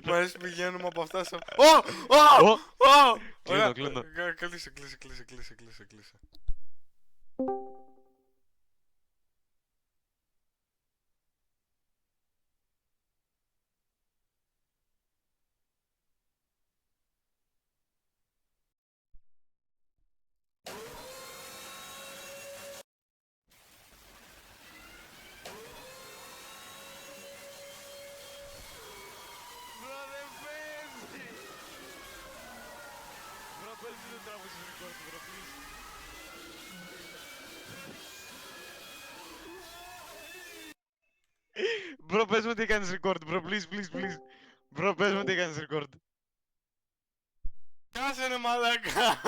Μ' αρέσει πηγαίνουμε από αυτά σε... Κλείνω. Κλείσε. Bro, πες μου τι έκανες record, bro, please. Bro, πες μου τι έκανες record. Κάσε ρε μαλάκα.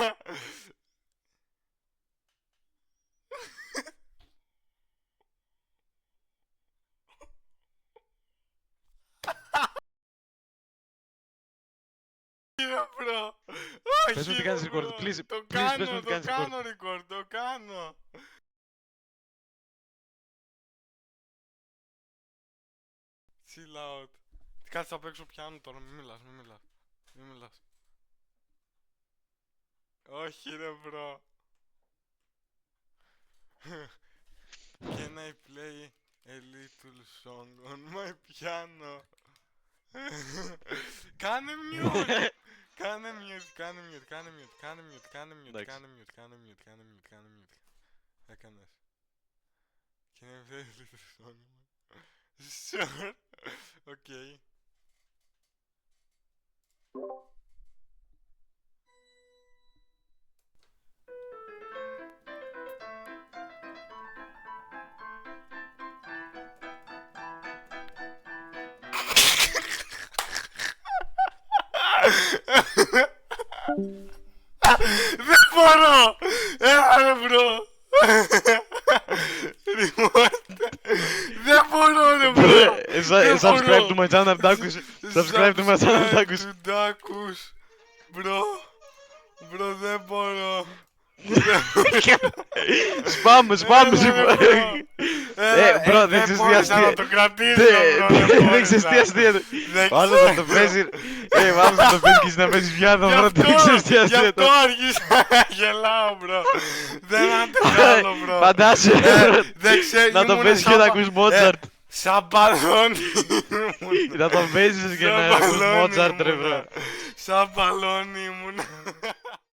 Bro. Πες μου τι κάνεις record, please, πες μου τι κάνεις record. Το κάνω. Chill out. Κάτσε απ' έξω πιάνω τώρα, μη μιλάς. Όχι ρε bro. Can I play a little song on my piano? Κάνε mute. Κάνε mute. Έκανες. Can I play a little song? Sure. Okay. Δεν μπορώ! Έλα ρε μπρο! Δεν μπορώ ρε μπρο! Subscribe to my channel, Dakus. Subscribe to my channel, Dakus. Μπρο, δεν μπορώ. Spam. Bro, δεν ξέρεις τι αστεία. Να το κρατήσω, Δεν ξέρεις τι αστεία. Άλλο να το παίζει. Άλλο να το παίζει και να παίζεις πιάνο, bro. Δεν ξέρεις τι Γι' αστεία. αυτό άρχισα να γελάω, μπρο. Δεν αντεχάλω, μπρο. Φαντάσου να το παίζεις και να ακούς Mozart. Σαν μπαλόνι. Να το παίζεις και να ακούς Mozart, ρε bro. Σαν μπαλόνι ήμουνα.